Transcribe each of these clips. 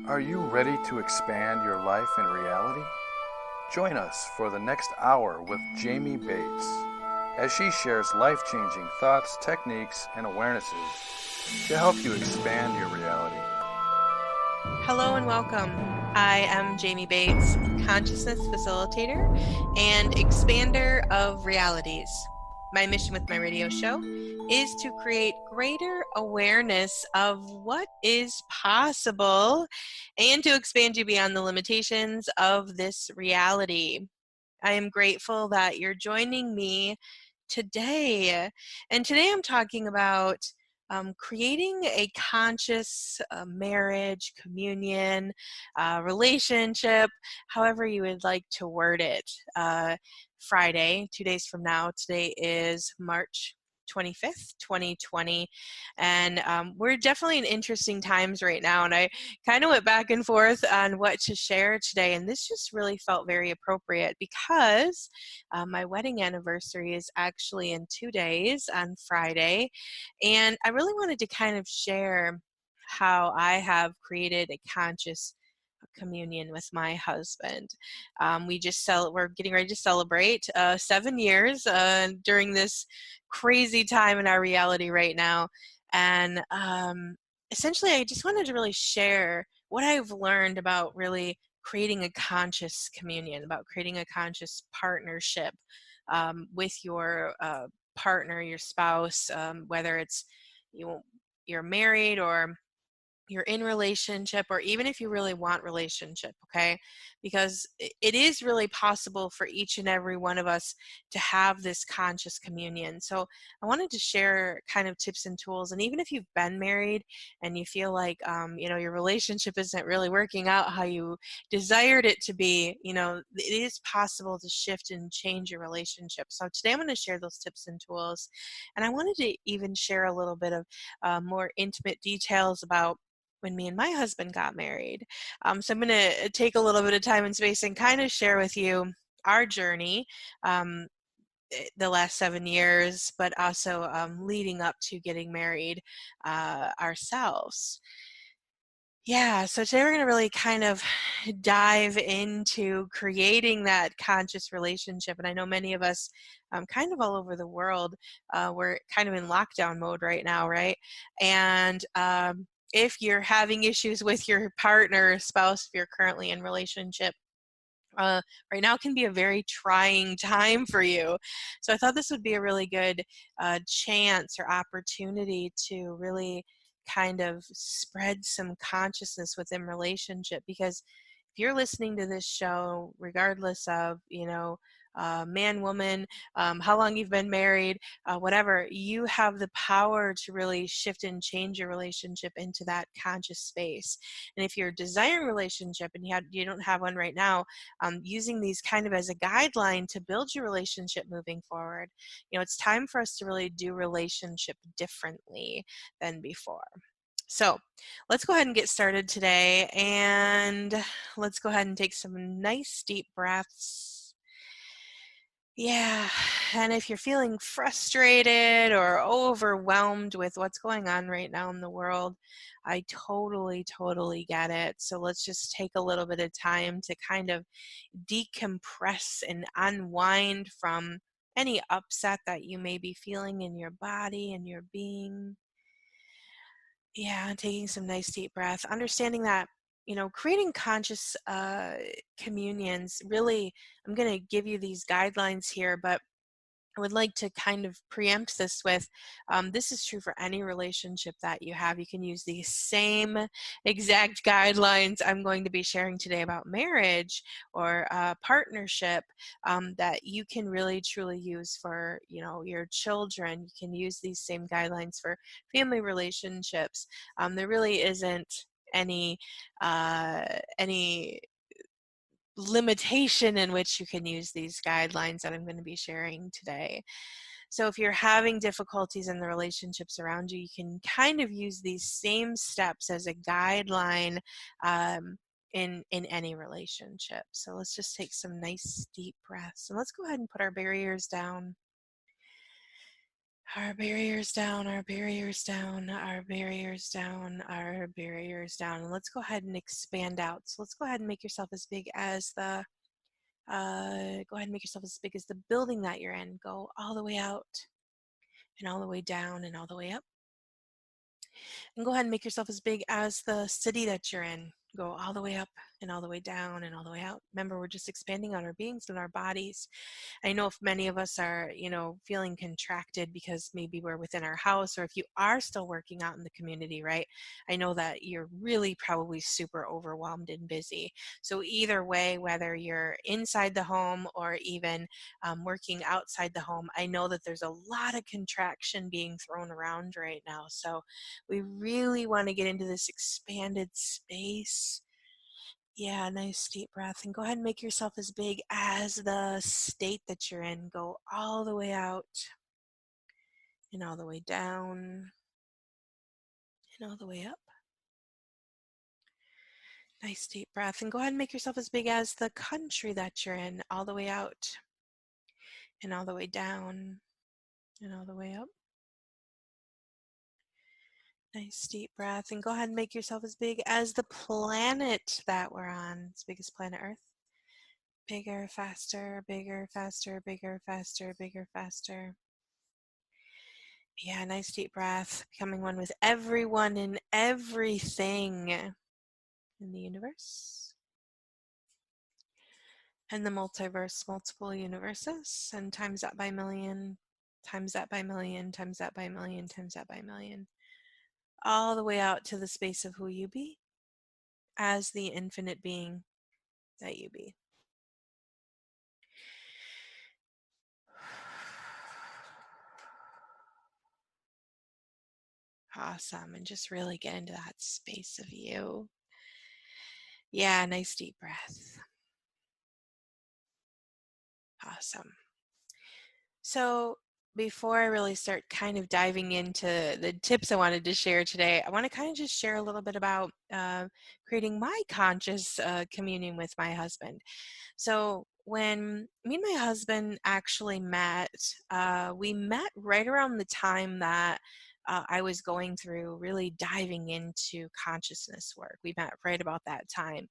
Are you ready to expand your life and reality? Join us for the next hour with Jamie Bates as she shares life-changing thoughts, techniques, and awarenesses to help you expand your reality. Hello and welcome. I am Jamie Bates, consciousness facilitator and expander of realities. My mission with my radio show is to create greater awareness of what is possible and to expand you beyond the limitations of this reality. I am grateful that you're joining me today. And today I'm talking about creating a conscious marriage, communion, relationship, however you would like to word it. Friday, 2 days from now, today is March 25th, 2020. And we're definitely in interesting times right now. And I kind of went back and forth on what to share today. And this just really felt very appropriate because my wedding anniversary is actually in 2 days on Friday. And I really wanted to kind of share how I have created a conscious communion with my husband. We're getting ready to celebrate 7 years during this crazy time in our reality right now. And essentially, I just wanted to really share what I've learned about really creating a conscious communion, about creating a conscious partnership with your partner, your spouse, whether it's you, you're married or you're in relationship, or even if you really want relationship, okay? Because it is really possible for each and every one of us to have this conscious communion. So I wanted to share kind of tips and tools. And even if you've been married and you feel like your relationship isn't really working out how you desired it to be, it is possible to shift and change your relationship. So today I'm going to share those tips and tools. And I wanted to even share a little bit of more intimate details about when me and my husband got married. So I'm going to take a little bit of time and space and kind of share with you our journey, um, the last 7 years, but also leading up to getting married ourselves. Yeah, so today we're going to really kind of dive into creating that conscious relationship. And I know many of us, kind of all over the world, we're kind of in lockdown mode right now, right? And if you're having issues with your partner, spouse, if you're currently in relationship, uh, right now can be a very trying time for you. So I thought this would be a really good chance or opportunity to really kind of spread some consciousness within relationship, because if you're listening to this show, regardless of, man, woman, how long you've been married, whatever, you have the power to really shift and change your relationship into that conscious space. And if you're desiring a relationship and you don't have one right now, using these kind of as a guideline to build your relationship moving forward. It's time for us to really do relationship differently than before. So let's go ahead and get started today, and let's go ahead and take some nice deep breaths. Yeah, and if you're feeling frustrated or overwhelmed with what's going on right now in the world, I totally, totally get it. So let's just take a little bit of time to kind of decompress and unwind from any upset that you may be feeling in your body and your being. Yeah, taking some nice deep breath, understanding that, creating conscious communions, really, I'm going to give you these guidelines here, but I would like to kind of preempt this with, this is true for any relationship that you have. You can use the same exact guidelines I'm going to be sharing today about marriage or partnership, that you can really truly use for, your children. You can use these same guidelines for family relationships. There really isn't any any limitation in which you can use these guidelines that I'm going to be sharing today. So if you're having difficulties in the relationships around you, you can kind of use these same steps as a guideline in any relationship. So let's just take some nice deep breaths, and let's go ahead and put our barriers down. Our barriers down, our barriers down, our barriers down, our barriers down. And let's go ahead and expand out. So let's go ahead and make yourself as big as the go ahead and make yourself as big as the building that you're in. Go all the way out and all the way down and all the way up. And go ahead and make yourself as big as the city that you're in. Go all the way up and all the way down and all the way out. Remember, we're just expanding on our beings and our bodies. I know if many of us are, feeling contracted because maybe we're within our house, or if you are still working out in the community, right? I know that you're really probably super overwhelmed and busy. So either way, whether you're inside the home or even working outside the home, I know that there's a lot of contraction being thrown around right now. So we really want to get into this expanded space. Yeah, nice deep breath. And go ahead and make yourself as big as the state that you're in. Go all the way out and all the way down and all the way up. Nice deep breath. And go ahead and make yourself as big as the country that you're in. All the way out and all the way down and all the way up. Nice deep breath. And go ahead and make yourself as big as the planet that we're on. As big as planet Earth. Bigger, faster, bigger, faster, bigger, faster, bigger, faster. Yeah, nice deep breath. Becoming one with everyone and everything in the universe. And the multiverse, multiple universes. And times that by a million, times that by a million, times that by a million, times that by a million. All the way out to the space of who you be as the infinite being that you be. Awesome. And just really get into that space of you. Yeah, nice deep breath. Awesome. So before I really start kind of diving into the tips I wanted to share today, I want to kind of just share a little bit about creating my conscious communion with my husband. So when me and my husband actually met, we met right around the time that I was going through really diving into consciousness work. We met right about that time.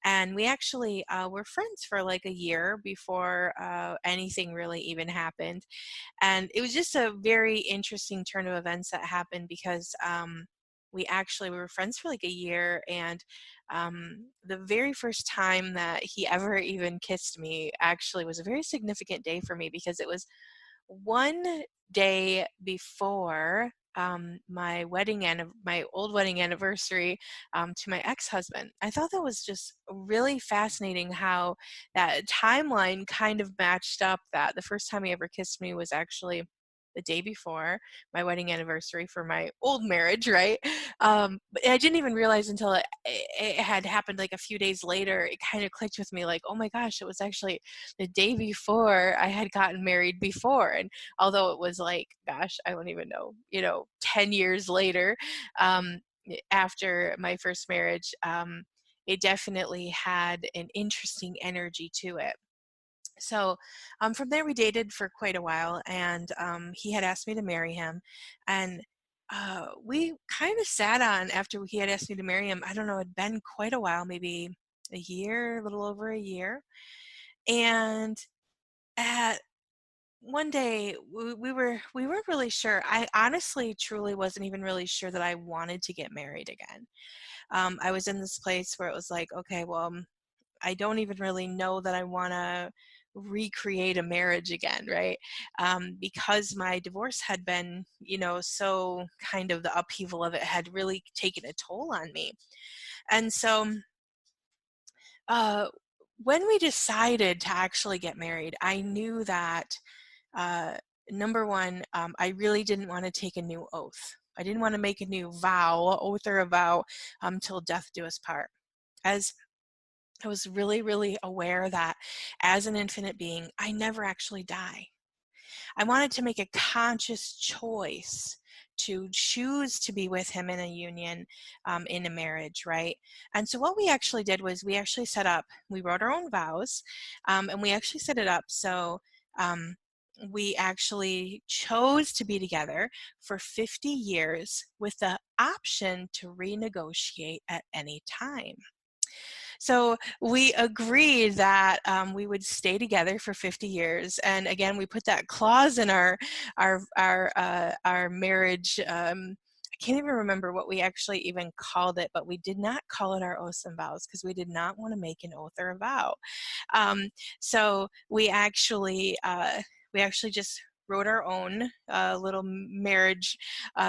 And we actually were friends for like a year before anything really even happened. And it was just a very interesting turn of events that happened because we were friends for like a year, and the very first time that he ever even kissed me actually was a very significant day for me because it was one day before my old wedding anniversary to my ex-husband. I thought that was just really fascinating how that timeline kind of matched up, that the first time he ever kissed me was actually the day before my wedding anniversary for my old marriage, right? But I didn't even realize until it had happened like a few days later. It kind of clicked with me like, oh my gosh, it was actually the day before I had gotten married before. And although it was like, gosh, I don't even know, 10 years later, um, after my first marriage, it definitely had an interesting energy to it. So from there, we dated for quite a while, and he had asked me to marry him. And we kind of sat on, after he had asked me to marry him, I don't know, it'd been quite a while, maybe a year, a little over a year. And at one day we weren't really sure. I honestly truly wasn't even really sure that I wanted to get married again. I was in this place where it was like, okay, well, I don't even really know that I want to recreate a marriage again, right? Because my divorce had been, so kind of the upheaval of it had really taken a toll on me. And so uh, when we decided to actually get married, I knew that uh, number one, I really didn't want to take a new oath. I didn't want to make a new oath or a vow till death do us part. As I was really, really aware that as an infinite being, I never actually die. I wanted to make a conscious choice to choose to be with him in a union, in a marriage, right? And so what we actually did was we wrote our own vows, and we actually set it up so we actually chose to be together for 50 years with the option to renegotiate at any time. So we agreed that we would stay together for 50 years, and again, we put that clause in our marriage. I can't even remember what we actually even called it, but we did not call it our oaths and vows because we did not want to make an oath or a vow. Um, so we actually just wrote our own little marriage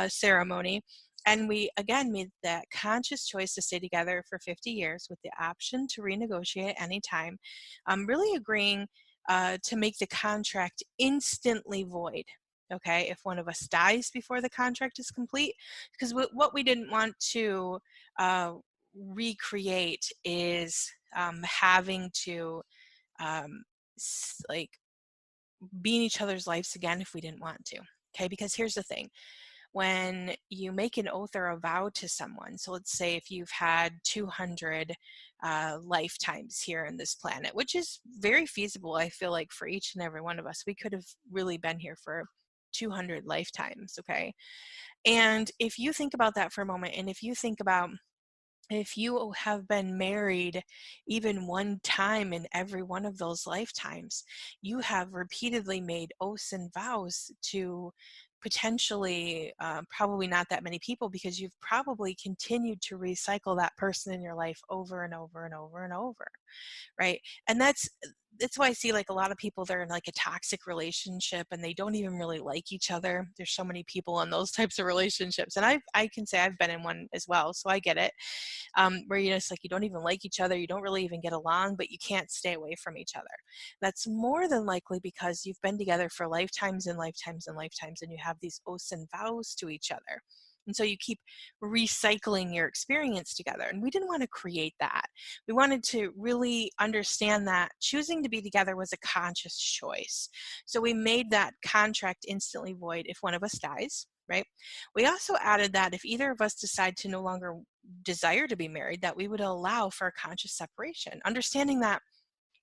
ceremony. And we, again, made that conscious choice to stay together for 50 years with the option to renegotiate at any time, really agreeing to make the contract instantly void, okay, if one of us dies before the contract is complete. Because what we didn't want to recreate is having to like be in each other's lives again if we didn't want to. Okay, because here's the thing. When you make an oath or a vow to someone, so let's say if you've had 200 lifetimes here on this planet, which is very feasible, I feel like, for each and every one of us, we could have really been here for 200 lifetimes, okay? And if you think about that for a moment, and if you have been married even one time in every one of those lifetimes, you have repeatedly made oaths and vows to potentially, probably not that many people, because you've probably continued to recycle that person in your life over and over and over and over, right? And that's why I see, like, a lot of people, they're in like a toxic relationship and they don't even really like each other. There's so many people in those types of relationships, and I can say I've been in one as well, so I get it. Where you just, like, you don't even like each other, you don't really even get along, but you can't stay away from each other. That's more than likely because you've been together for lifetimes and lifetimes and lifetimes, and you have these oaths and vows to each other. And so you keep recycling your experience together. And we didn't want to create that. We wanted to really understand that choosing to be together was a conscious choice. So we made that contract instantly void if one of us dies, right? We also added that if either of us decide to no longer desire to be married, that we would allow for a conscious separation, understanding that,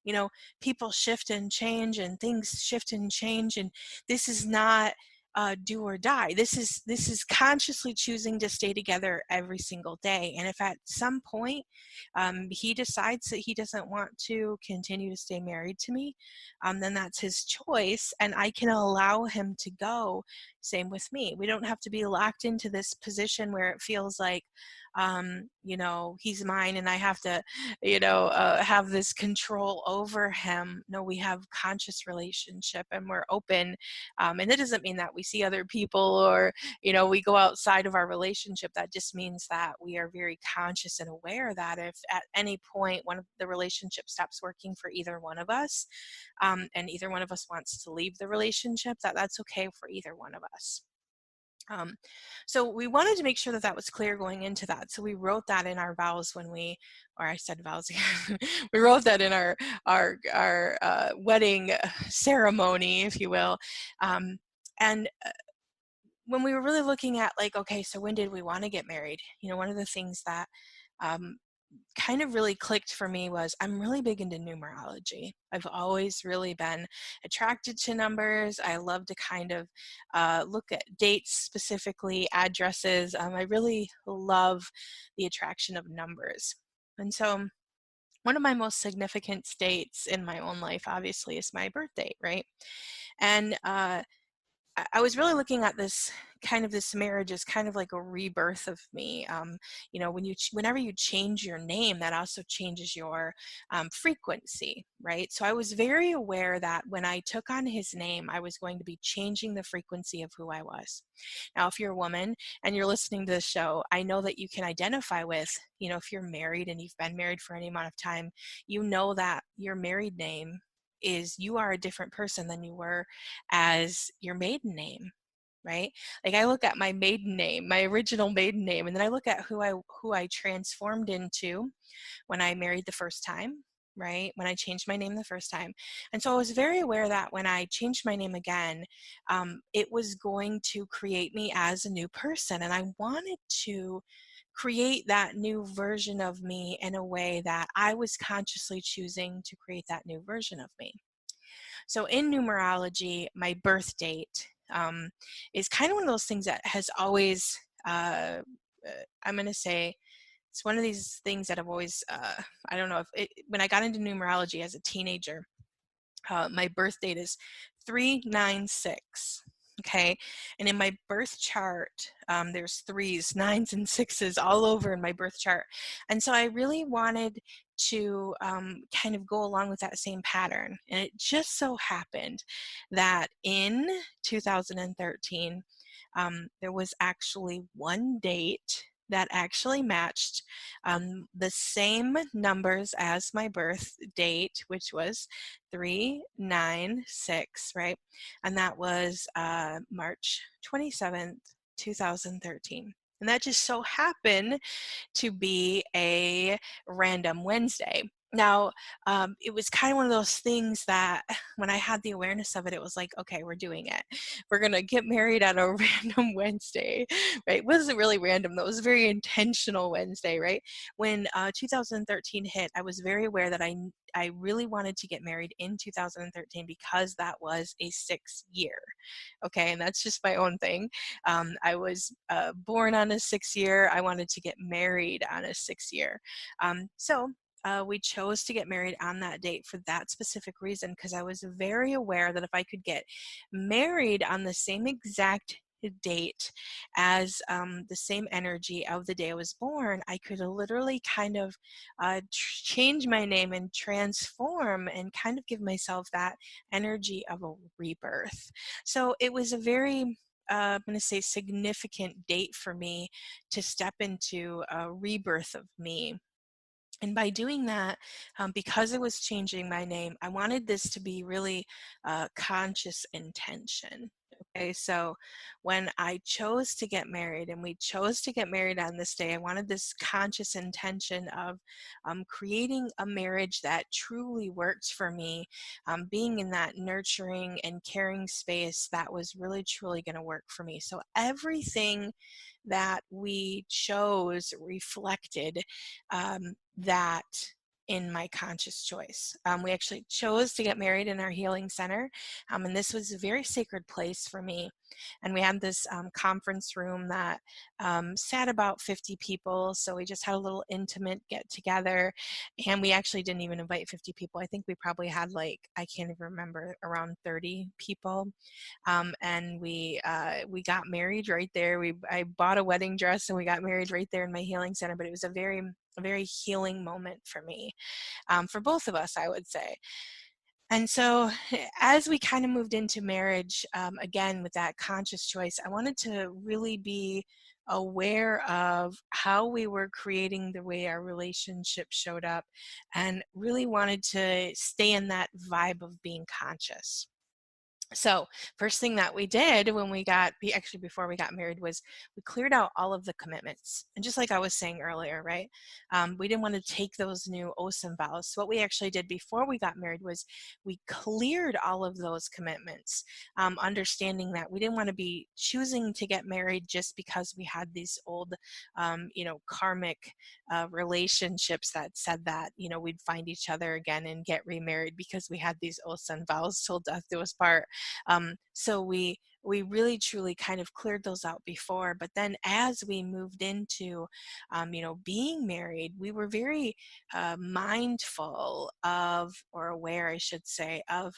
you know, people shift and change and things shift and change, and this is not do or die. This is consciously choosing to stay together every single day. And if at some point he decides that he doesn't want to continue to stay married to me, then that's his choice, and I can allow him to go. Same with me. We don't have to be locked into this position where it feels like, he's mine and I have to, have this control over him. No, we have conscious relationship and we're open. And that doesn't mean that we see other people or, we go outside of our relationship. That just means that we are very conscious and aware that if at any point one of the relationship stops working for either one of us, and either one of us wants to leave the relationship, that's okay for either one of us. So we wanted to make sure that was clear going into that. So we wrote that in our vows or I said vows again. We wrote that in our wedding ceremony, if you will. And when we were really looking at, like, okay, so when did we want to get married? One of the things that kind of really clicked for me was I'm really big into numerology. I've always really been attracted to numbers. I love to kind of look at dates, specifically addresses. I really love the attraction of numbers. And so one of my most significant dates in my own life, obviously, is my birthday, right? And I was really looking at this marriage as kind of like a rebirth of me. Whenever you change your name, that also changes your frequency, right? So I was very aware that when I took on his name, I was going to be changing the frequency of who I was. Now, if you're a woman and you're listening to the show, I know that you can identify with, if you're married and you've been married for any amount of time, you know that your married name is, you are a different person than you were as your maiden name, right? Like, I look at my maiden name, my original maiden name, and then I look at who I transformed into when I married the first time, right? When I changed my name the first time. And so I was very aware that when I changed my name again, it was going to create me as a new person. And I wanted to create that new version of me in a way that I was consciously choosing to create that new version of me. So in numerology, my birth date is kind of one of those things that has always, I'm going to say, it's one of these things that I've always, I don't know if when I got into numerology as a teenager, my birth date is 396. Okay, and in my birth chart, there's threes, nines, and sixes all over in my birth chart, and so I really wanted to kind of go along with that same pattern. And it just so happened that in 2013, there was actually one date that actually matched the same numbers as my birth date, which was 396, right? And that was March 27th, 2013. And that just so happened to be a random Wednesday. Now, it was kind of one of those things that when I had the awareness of it, it was like, okay, we're doing it. We're going to get married on a random Wednesday, right? It wasn't really random, though. It was a very intentional Wednesday, right? When 2013 hit, I was very aware that I really wanted to get married in 2013 because that was a 6-year. Okay, and that's just my own thing. I was born on a 6-year. I wanted to get married on a 6-year. So we chose to get married on that date for that specific reason, because I was very aware that if I could get married on the same exact date as the same energy of the day I was born, I could literally kind of change my name and transform and kind of give myself that energy of a rebirth. So it was a very I'm going to say significant date for me to step into a rebirth of me. And by doing that, because it was changing my name, I wanted this to be really conscious intention. Okay, so when I chose to get married and we chose to get married on this day, I wanted this conscious intention of creating a marriage that truly worked for me, being in that nurturing and caring space that was really truly going to work for me. So everything that we chose reflected that in my conscious choice. We actually chose to get married in our healing center, and this was a very sacred place for me. And we had this conference room that sat about 50 people, so we just had a little intimate get together, and we actually didn't even invite 50 people. I think we probably had, like, I can't even remember, around 30 people. And we got married right there. I bought a wedding dress and we got married right there in my healing center. But it was a very healing moment for me, for both of us, I would say. And so, as we kind of moved into marriage, again with that conscious choice, I wanted to really be aware of how we were creating the way our relationship showed up, and really wanted to stay in that vibe of being conscious. So first thing that we did when actually before we got married, was we cleared out all of the commitments. And just like I was saying earlier, right? We didn't want to take those new OSIM vows. So what we actually did before we got married was we cleared all of those commitments, understanding that we didn't want to be choosing to get married just because we had these old, karmic relationships that said that, we'd find each other again and get remarried because we had these OSIM vows till death do us part. So we really truly kind of cleared those out before, but then as we moved into being married, we were very mindful of, or aware I should say, of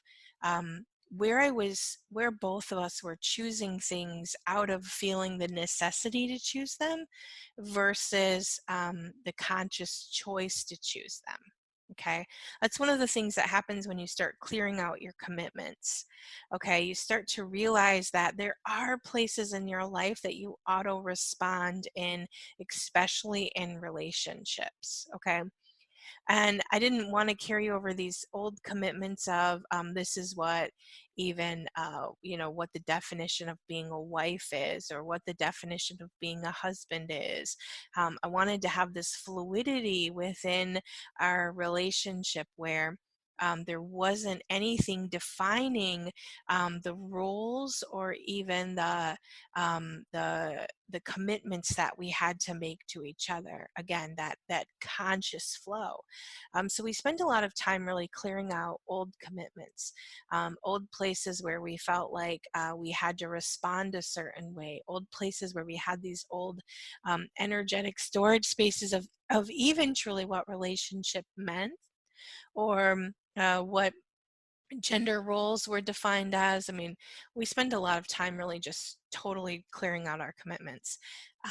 where both of us were choosing things out of feeling the necessity to choose them versus the conscious choice to choose them. Okay, that's one of the things that happens when you start clearing out your commitments. Okay, you start to realize that there are places in your life that you auto respond in, especially in relationships. Okay, and I didn't want to carry over these old commitments of this is what even, what the definition of being a wife is, or what the definition of being a husband is. I wanted to have this fluidity within our relationship where There wasn't anything defining the roles or even the commitments that we had to make to each other. Again, that conscious flow. So we spent a lot of time really clearing out old commitments, old places where we felt like we had to respond a certain way, old places where we had these old energetic storage spaces of even truly what relationship meant, or what gender roles were defined as. I mean, we spend a lot of time really just totally clearing out our commitments,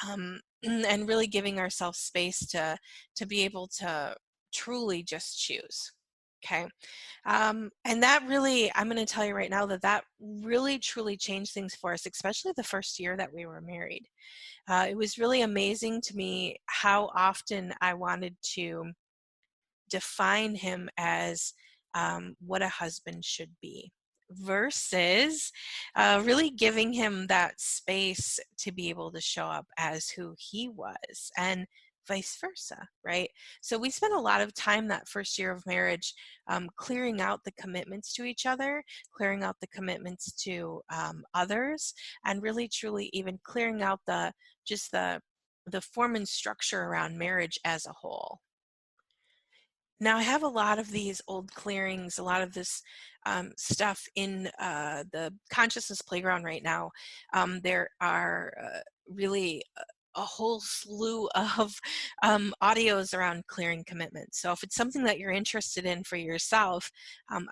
and really giving ourselves space to be able to truly just choose. Okay. And that really, I'm going to tell you right now that really truly changed things for us, especially the first year that we were married. It was really amazing to me how often I wanted to define him as what a husband should be, versus really giving him that space to be able to show up as who he was, and vice versa, right? So we spent a lot of time that first year of marriage clearing out the commitments to each other, clearing out the commitments to others, and really truly even clearing out just the form and structure around marriage as a whole. Now, I have a lot of these old clearings, a lot of this stuff in the consciousness playground right now. There are really a whole slew of audios around clearing commitments. So if it's something that you're interested in for yourself,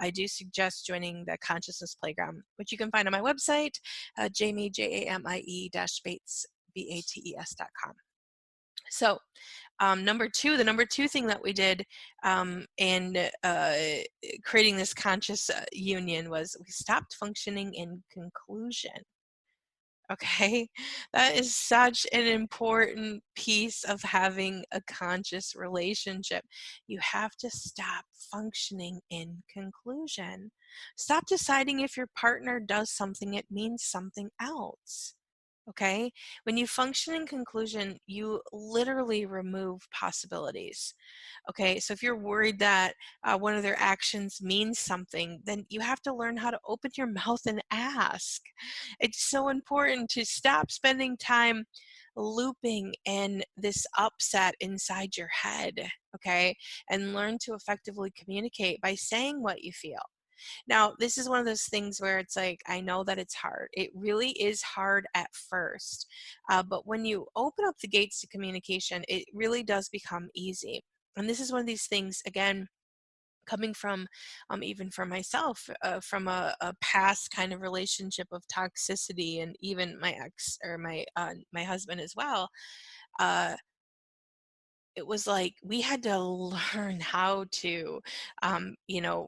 I do suggest joining the consciousness playground, which you can find on my website, Jamie, Jamie-Bates, Bates.com. So the number two thing that we did in creating this conscious union was we stopped functioning in conclusion. Okay, that is such an important piece of having a conscious relationship. You have to stop functioning in conclusion. Stop deciding if your partner does something, it means something else. Okay, when you function in conclusion, you literally remove possibilities. Okay, so if you're worried that one of their actions means something, then you have to learn how to open your mouth and ask. It's so important to stop spending time looping in this upset inside your head, okay, and learn to effectively communicate by saying what you feel. Now, this is one of those things where it's like, I know that it's hard. It really is hard at first. But when you open up the gates to communication, it really does become easy. And this is one of these things, again, coming from even for myself, from a past kind of relationship of toxicity, and even my ex, or my husband as well. Uh, it was like we had to learn how to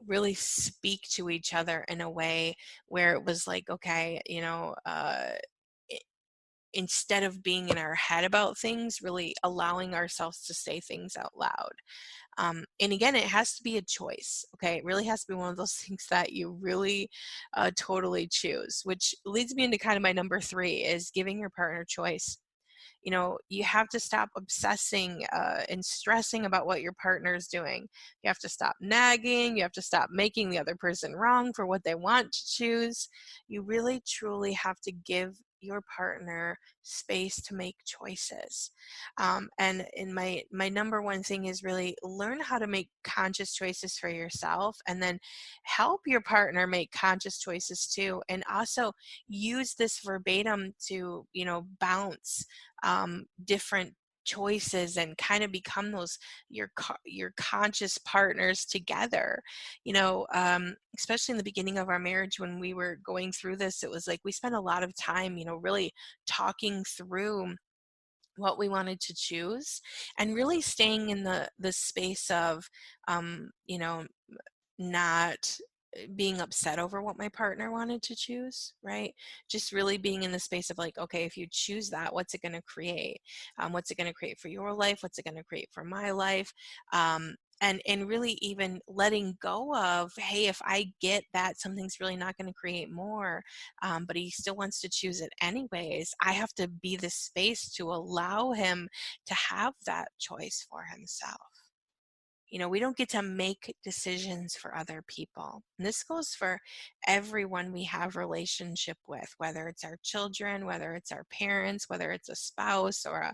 really speak to each other in a way where it was like, okay, i- instead of being in our head about things, really allowing ourselves to say things out loud. And again, it has to be a choice. Okay, it really has to be one of those things that you really totally choose, which leads me into kind of my number three, is giving your partner choice. You have to stop obsessing and stressing about what your partner is doing. You have to stop nagging. You have to stop making the other person wrong for what they want to choose. You really truly have to give your partner space to make choices. And in my number one thing is really learn how to make conscious choices for yourself, and then help your partner make conscious choices too. And also use this verbatim to bounce different choices and kind of become those your conscious partners together. Especially in the beginning of our marriage, when we were going through this, it was like we spent a lot of time really talking through what we wanted to choose, and really staying in the space of not being upset over what my partner wanted to choose, right? Just really being in the space of like, okay, if you choose that, what's it going to create? What's it going to create for your life? What's it going to create for my life? And really even letting go of, hey, if I get that something's really not going to create more, but he still wants to choose it anyways, I have to be the space to allow him to have that choice for himself. We don't get to make decisions for other people. And this goes for everyone we have relationship with, whether it's our children, whether it's our parents, whether it's a spouse or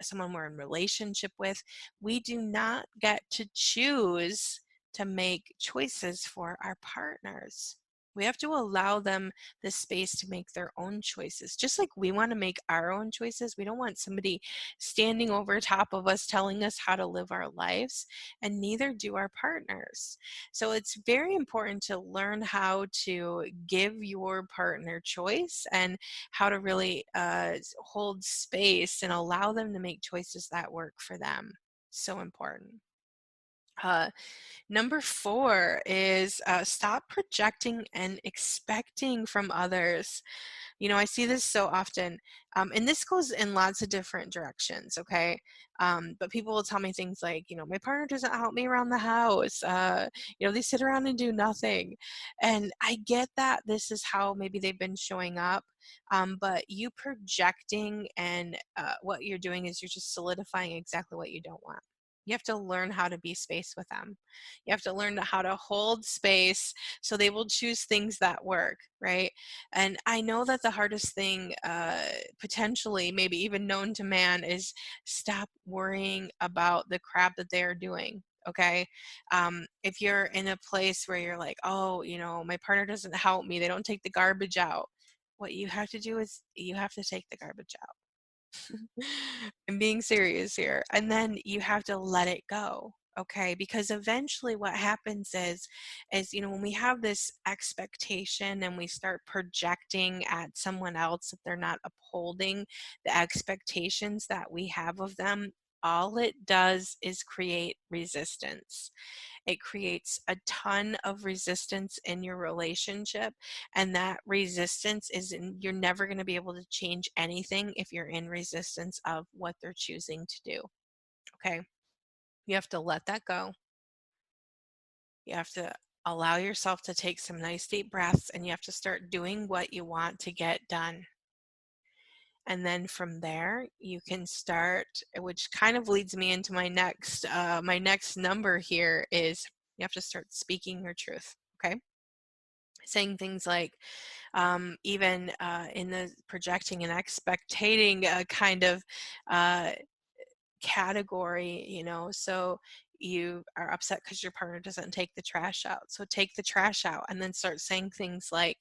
someone we're in relationship with. We do not get to choose to make choices for our partners. We have to allow them the space to make their own choices. Just like we want to make our own choices, we don't want somebody standing over top of us telling us how to live our lives, and neither do our partners. So it's very important to learn how to give your partner choice and how to really hold space and allow them to make choices that work for them. So important. Uh, Number four is stop projecting and expecting from others. I see this so often, and this goes in lots of different directions, okay? But people will tell me things like, my partner doesn't help me around the house. They sit around and do nothing. And I get that this is how maybe they've been showing up. But you projecting and what you're doing is you're just solidifying exactly what you don't want. You have to learn how to be space with them. You have to learn how to hold space so they will choose things that work, right? And I know that the hardest thing, potentially, maybe even known to man, is stop worrying about the crap that they're doing. Okay. If you're in a place where you're like, oh, my partner doesn't help me, they don't take the garbage out. What you have to do is you have to take the garbage out. I'm being serious here. And then you have to let it go. Okay, because eventually what happens is when we have this expectation and we start projecting at someone else that they're not upholding the expectations that we have of them, all it does is create resistance. It creates a ton of resistance in your relationship, and that resistance you're never going to be able to change anything if you're in resistance of what they're choosing to do. Okay, you have to let that go. You have to allow yourself to take some nice deep breaths, and you have to start doing what you want to get done. And then from there you can start, which kind of leads me into my next number here, is you have to start speaking your truth. Okay, saying things like, even in the projecting and expectating kind of uh, category, so you are upset because your partner doesn't take the trash out, so take the trash out, and then start saying things like,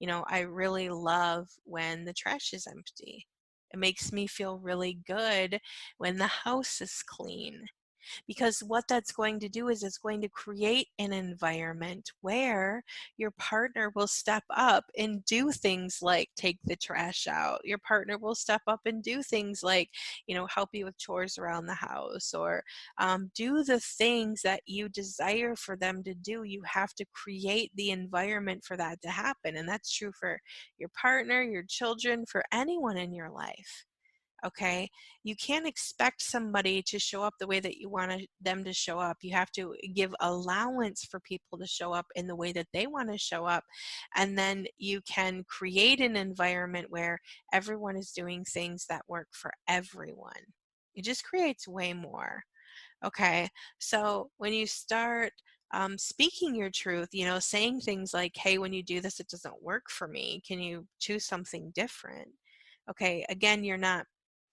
I really love when the trash is empty. It makes me feel really good when the house is clean, because what that's going to do is it's going to create an environment where your partner will step up and do things like take the trash out. Your partner will step up and do things like, help you with chores around the house, or do the things that you desire for them to do. You have to create the environment for that to happen. And that's true for your partner, your children, for anyone in your life. Okay, you can't expect somebody to show up the way that you want them to show up. You have to give allowance for people to show up in the way that they want to show up, and then you can create an environment where everyone is doing things that work for everyone. It just creates way more. Okay, so when you start speaking your truth, saying things like, hey, when you do this it doesn't work for me, can you choose something different? Okay, again, you're not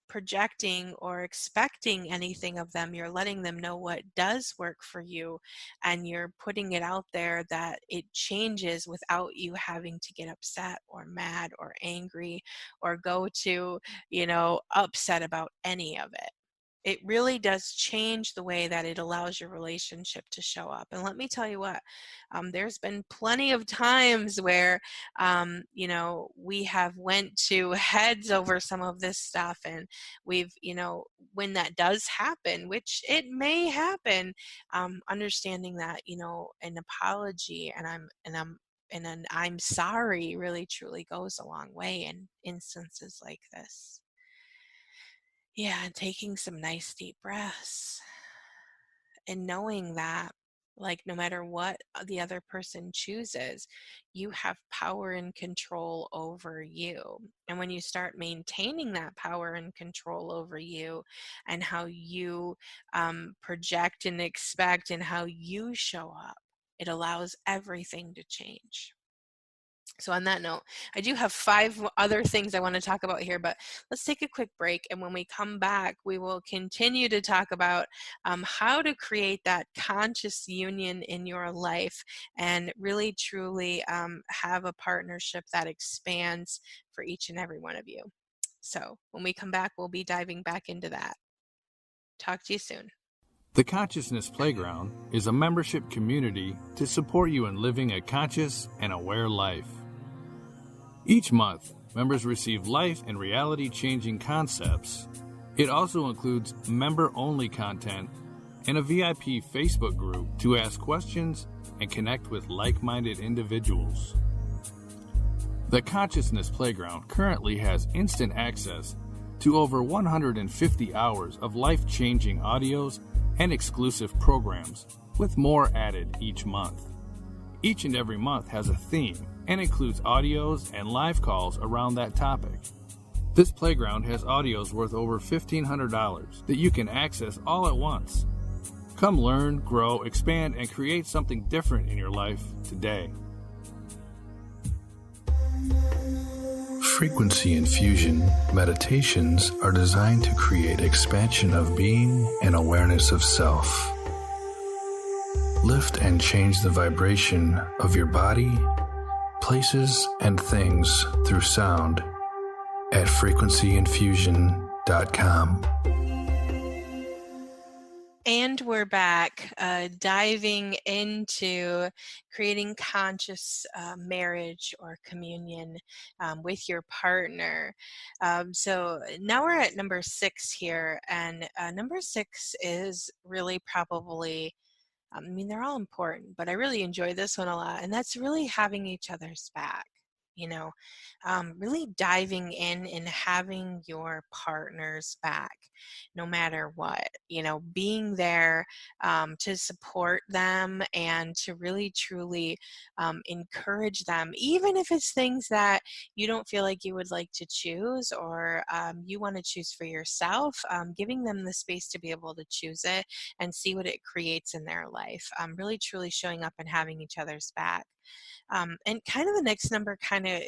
projecting or expecting anything of them. You're letting them know what does work for you, and you're putting it out there that it changes without you having to get upset or mad or angry or go to, upset about any of it. It really does change the way that it allows your relationship to show up. And let me tell you what, there's been plenty of times where, we have went to heads over some of this stuff, and we've, when that does happen, which it may happen, understanding that, an apology and an I'm sorry really truly goes a long way in instances like this. Yeah, and taking some nice deep breaths and knowing that, Like, no matter what the other person chooses, you have power and control over you. And when you start maintaining that power and control over you and how you project and expect and how you show up, it allows everything to change. So on that note, I do have five other things I want to talk about here, but let's take a quick break. And when we come back, we will continue to talk about how to create that conscious union in your life and really truly have a partnership that expands for each and every one of you. So when we come back, we'll be diving back into that. Talk to you soon. The Consciousness Playground is a membership community to support you in living a conscious and aware life. Each month, members receive life and reality-changing concepts. It also includes member-only content and a VIP Facebook group to ask questions and connect with like-minded individuals. The Consciousness Playground currently has instant access to over 150 hours of life-changing audios and exclusive programs, with more added each month. Each and every month has a theme and includes audios and live calls around that topic. This playground has audios worth over $1,500 that you can access all at once. Come learn, grow, expand, and create something different in your life today. Frequency infusion meditations are designed to create expansion of being and awareness of self. Lift and change the vibration of your body, places, and things through sound at frequencyinfusion.com. And we're back, diving into creating conscious marriage or communion with your partner. So now we're at number 6 here, and number 6 is really probably, I mean, they're all important, but I really enjoy this one a lot, and that's really having each other's back. You know, really diving in and having your partner's back no matter what, you know, being there to support them and to really truly encourage them, even if it's things that you don't feel like you would like to choose or you want to choose for yourself, giving them the space to be able to choose it and see what it creates in their life. Really truly showing up and having each other's back. And kind of the next number kind of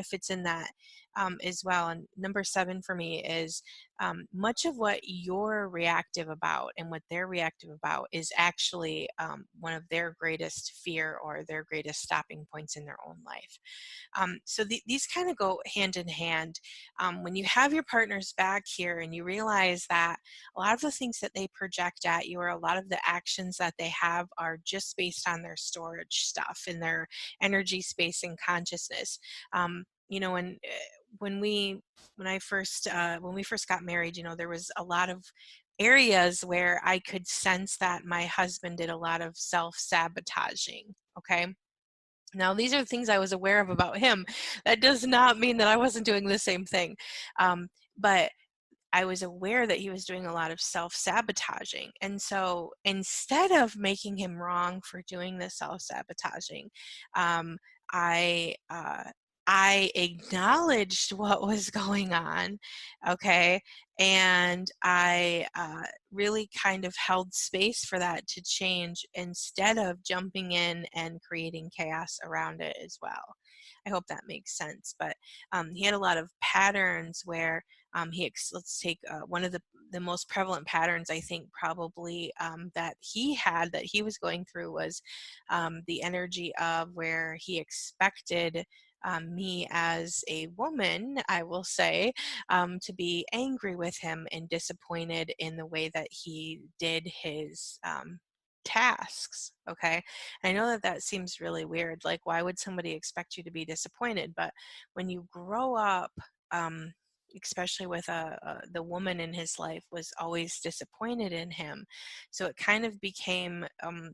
fits in that as well. And number 7 for me is much of what you're reactive about and what they're reactive about is actually one of their greatest fear or their greatest stopping points in their own life. So these kind of go hand in hand. When you have your partner's back here and you realize that a lot of the things that they project at you or a lot of the actions that they have are just based on their storage stuff and their energy, space, and consciousness. You know, and when we first got married, you know, there was a lot of areas where I could sense that my husband did a lot of self-sabotaging. Okay. Now, these are things I was aware of about him. That does not mean that I wasn't doing the same thing. But I was aware that he was doing a lot of self-sabotaging. And so instead of making him wrong for doing the self-sabotaging, um, I, uh, I acknowledged what was going on, okay? And I really kind of held space for that to change instead of jumping in and creating chaos around it as well. I hope that makes sense. But he had a lot of patterns where let's take one of the most prevalent patterns I think probably that he was going through was the energy of where he expected me as a woman, I will say, to be angry with him and disappointed in the way that he did his tasks. Okay. I know that that seems really weird. Like, why would somebody expect you to be disappointed? But when you grow up, um, especially with the woman in his life was always disappointed in him, so it kind of became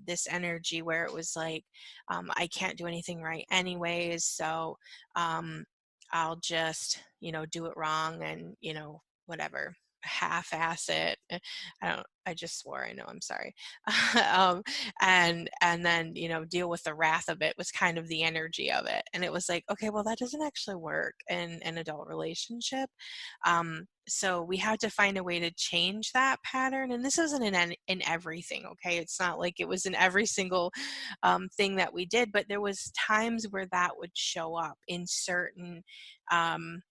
this energy where it was like, I can't do anything right anyways, so I'll just, you know, do it wrong and, you know, whatever. half-ass it. I just swore, I know, I'm sorry. um, and then, deal with the wrath of it was kind of the energy of it. And it was like, okay, well, that doesn't actually work in an adult relationship. So we had to find a way to change that pattern. And this isn't in everything, okay? It's not like it was in every single thing that we did, but there was times where that would show up in certain um,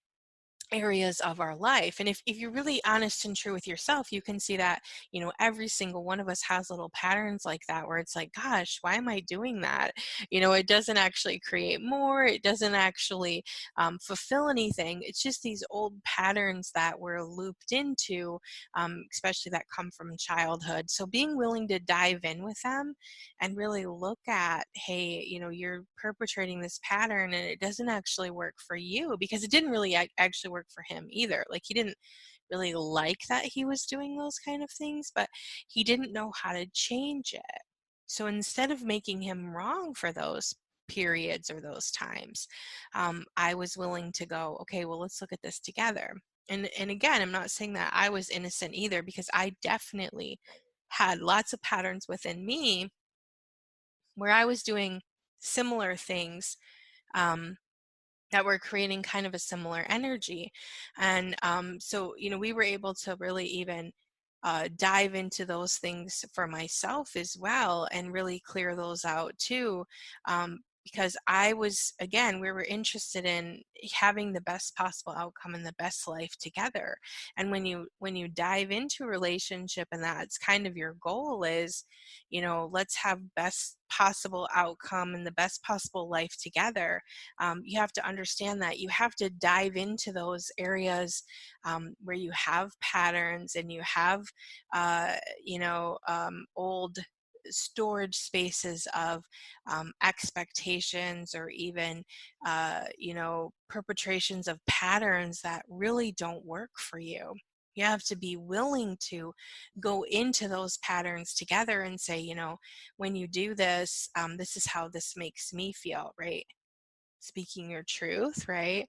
areas of our life. And if you're really honest and true with yourself, you can see that, every single one of us has little patterns like that where it's like, gosh, why am I doing that? It doesn't actually create more, it doesn't actually fulfill anything. It's just these old patterns that we're looped into, especially that come from childhood. So being willing to dive in with them and really look at, hey, you're perpetrating this pattern and it doesn't actually work for you, because it didn't really actually work for him either. Like, he didn't really like that he was doing those kind of things, but he didn't know how to change it. So instead of making him wrong for those periods or those times, I was willing to go, okay, well, let's look at this together. And again, I'm not saying that I was innocent either, because I definitely had lots of patterns within me where I was doing similar things, um, that were creating kind of a similar energy. And so, we were able to really even dive into those things for myself as well and really clear those out too. Because I was, again, we were interested in having the best possible outcome and the best life together. And when you dive into a relationship and that's kind of your goal is, let's have best possible outcome and the best possible life together, you have to understand that you have to dive into those areas where you have patterns and you have, old storage spaces of expectations, or even, perpetrations of patterns that really don't work for you. You have to be willing to go into those patterns together and say, when you do this, this is how this makes me feel, right? Speaking your truth, right?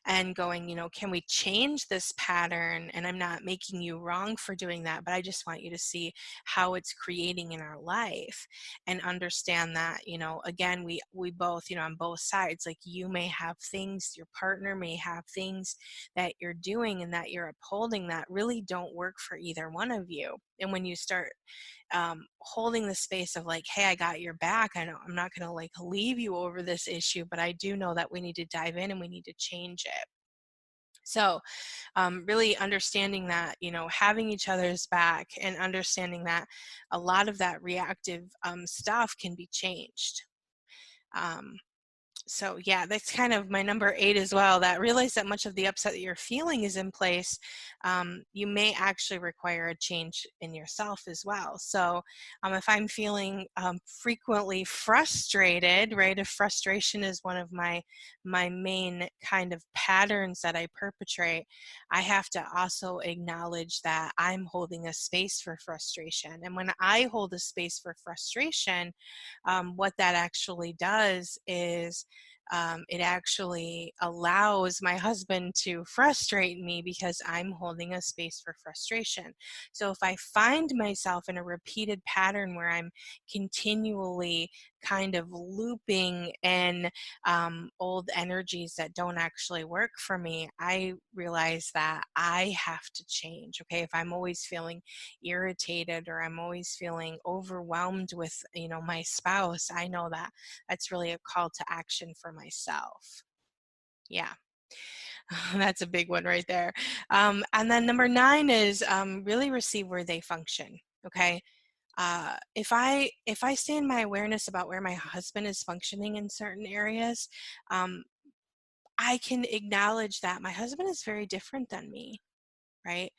And going, can we change this pattern? And I'm not making you wrong for doing that, but I just want you to see how it's creating in our life and understand that, again, we both, on both sides, like, you may have things, your partner may have things that you're doing and that you're upholding that really don't work for either one of you. And when you start holding the space of like, hey, I got your back. I know I'm not going to like leave you over this issue, but I do know that we need to dive in and we need to change it. So, really understanding that, having each other's back and understanding that a lot of that reactive stuff can be changed. Um, so yeah, that's kind of my number 8 as well, that realize that much of the upset that you're feeling is in place. You may actually require a change in yourself as well. So if I'm feeling frequently frustrated, right, if frustration is one of my main kind of patterns that I perpetrate, I have to also acknowledge that I'm holding a space for frustration. And when I hold a space for frustration, what that actually does is, it actually allows my husband to frustrate me because I'm holding a space for frustration. So if I find myself in a repeated pattern where I'm continually kind of looping in old energies that don't actually work for me, I realize that I have to change. Okay, if I'm always feeling irritated or I'm always feeling overwhelmed with, my spouse, I know that that's really a call to action for myself. Yeah. That's a big one right there. And then number 9 is really receive where they function. Okay. If I stay in my awareness about where my husband is functioning in certain areas, um, I can acknowledge that my husband is very different than me, right?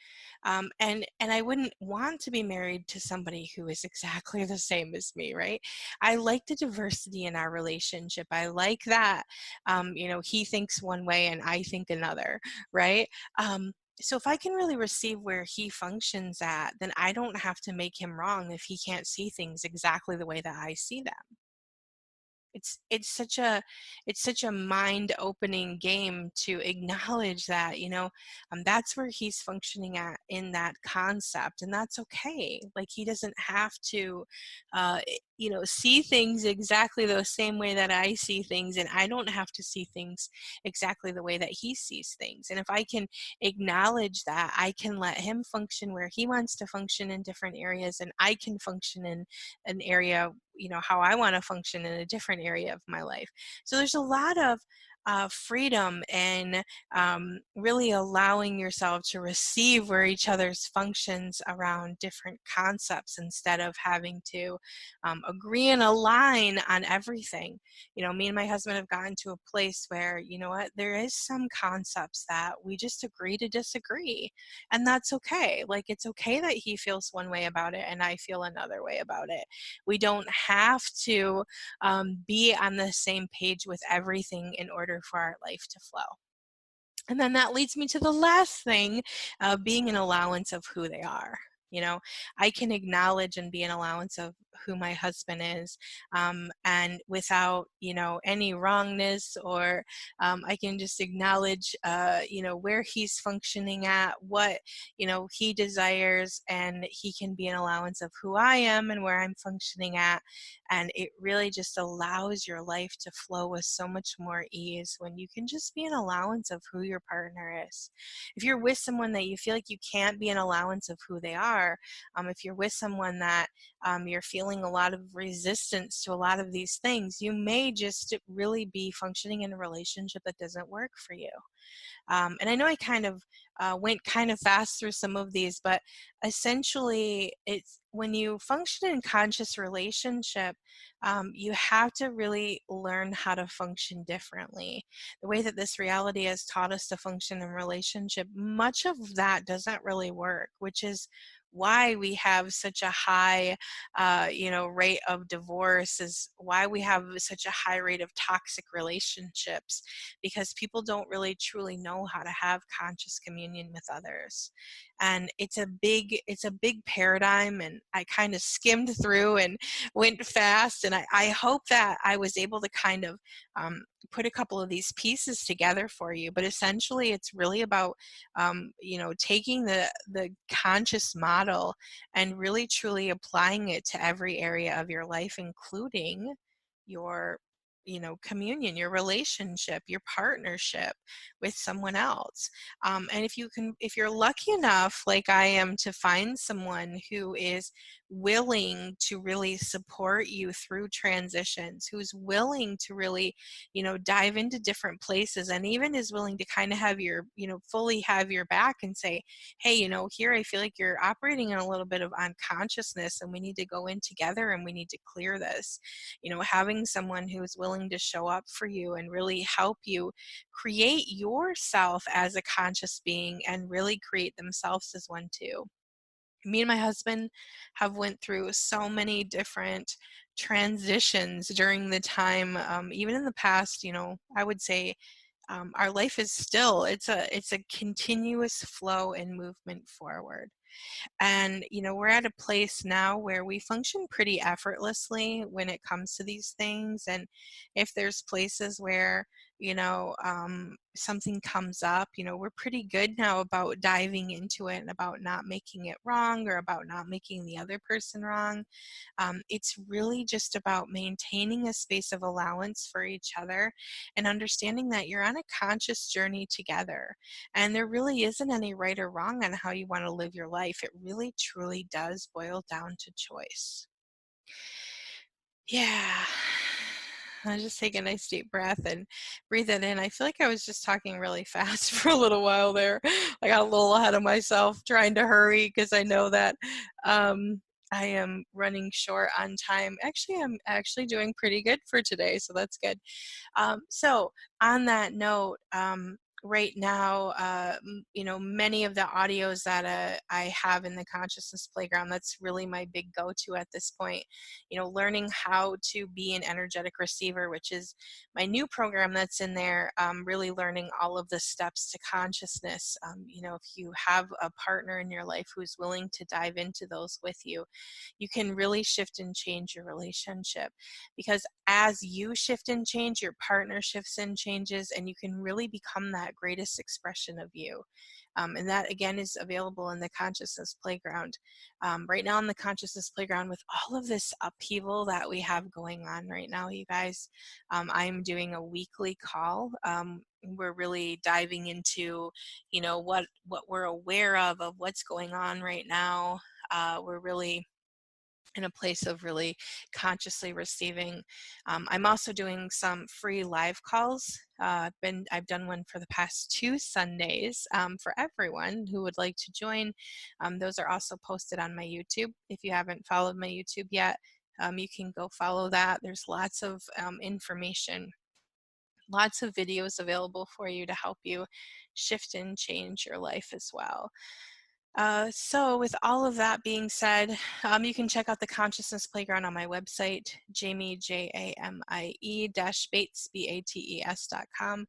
And I wouldn't want to be married to somebody who is exactly the same as me, right? I like the diversity in our relationship. I like that, he thinks one way and I think another, right? So if I can really receive where he functions at, then I don't have to make him wrong if he can't see things exactly the way that I see them. it's such a mind opening game to acknowledge that, that's where he's functioning at in that concept, and that's okay. Like, he doesn't have to see things exactly the same way that I see things, and I don't have to see things exactly the way that he sees things. And if I can acknowledge that, I can let him function where he wants to function in different areas, and I can function in an area, how I want to function in a different area of my life. So there's a lot of freedom and really allowing yourself to receive where each other's functions around different concepts, instead of having to agree and align on everything. Me and my husband have gotten to a place where, there is some concepts that we just agree to disagree. And that's okay. Like, it's okay that he feels one way about it and I feel another way about it. We don't have to be on the same page with everything in order for our life to flow. And then that leads me to the last thing, being an allowance of who they are. I can acknowledge and be an allowance of who my husband is, and without, any wrongness, or I can just acknowledge, where he's functioning at, what, he desires, and he can be an allowance of who I am and where I'm functioning at. And it really just allows your life to flow with so much more ease when you can just be an allowance of who your partner is. If you're with someone that you feel like you can't be an allowance of who they are, if you're with someone that you're feeling a lot of resistance to a lot of these things, you may just really be functioning in a relationship that doesn't work for you. And I know I kind of went kind of fast through some of these, but essentially, it's when you function in conscious relationship, you have to really learn how to function differently. The way that this reality has taught us to function in relationship, much of that doesn't really work, which is why we have such a high rate of divorce, is why we have such a high rate of toxic relationships, because people don't really truly know how to have conscious communion with others. And it's a big paradigm, and I kind of skimmed through and went fast, and I hope that I was able to kind of put a couple of these pieces together for you. But essentially, it's really about taking the conscious model and really truly applying it to every area of your life, including your communion, your relationship, your partnership with someone else. And if you're lucky enough, like I am, to find someone who is willing to really support you through transitions, who's willing to really dive into different places, and even is willing to kind of have your fully have your back and say, hey, here I feel like you're operating in a little bit of unconsciousness, and we need to go in together and we need to clear this. Having someone who is willing to show up for you and really help you create yourself as a conscious being and really create themselves as one too. Me and my husband have went through so many different transitions during the time, even in the past, I would say, our life is still, it's a continuous flow and movement forward. And, we're at a place now where we function pretty effortlessly when it comes to these things. And if there's places where, something comes up, we're pretty good now about diving into it and about not making it wrong, or about not making the other person wrong. It's really just about maintaining a space of allowance for each other and understanding that you're on a conscious journey together. And there really isn't any right or wrong on how you want to live your life. It really truly does boil down to choice. Yeah. I just take a nice deep breath and breathe it in. I feel like I was just talking really fast for a little while there. I got a little ahead of myself trying to hurry because I know that I am running short on time. Actually, I'm actually doing pretty good for today, so that's good. So on that note, right now, many of the audios that I have in the Consciousness Playground, that's really my big go-to at this point. Learning how to be an energetic receiver, which is my new program that's in there, really learning all of the steps to consciousness. If you have a partner in your life who's willing to dive into those with you, you can really shift and change your relationship, because as you shift and change, your partner shifts and changes, and you can really become that greatest expression of you. And that, again, is available in the Consciousness Playground. Right now in the Consciousness Playground, with all of this upheaval that we have going on right now, you guys, I'm doing a weekly call. We're really diving into, what we're aware of what's going on right now. We're really in a place of really consciously receiving. I'm also doing some free live calls. I've done one for the past 2 Sundays for everyone who would like to join. Those are also posted on my YouTube. If you haven't followed my YouTube yet, you can go follow that. There's lots of information, lots of videos available for you to help you shift and change your life as well. So with all of that being said, you can check out the Consciousness Playground on my website, Jamie, Bates, BATES.com.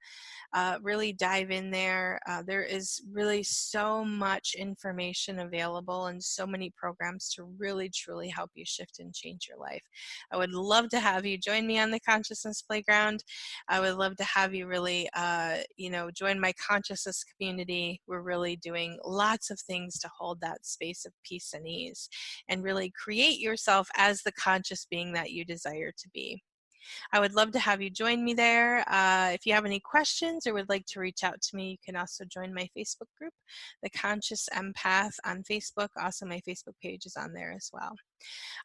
Really dive in there. There is really so much information available and so many programs to really, truly help you shift and change your life. I would love to have you join me on the Consciousness Playground. I would love to have you really, join my consciousness community. We're really doing lots of things to hold that space of peace and ease and really create yourself as the conscious being that you desire to be. I would love to have you join me there. If you have any questions or would like to reach out to me, you can also join my Facebook group, The Conscious Empath on Facebook. Also, my Facebook page is on there as well.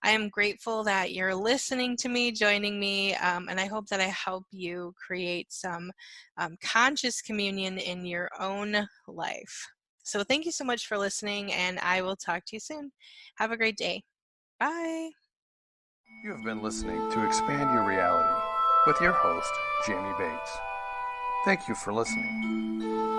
I am grateful that you're listening to me, joining me, and I hope that I help you create some conscious communion in your own life. So thank you so much for listening, and I will talk to you soon. Have a great day. Bye. You have been listening to Expand Your Reality with your host, Jamie Bates. Thank you for listening.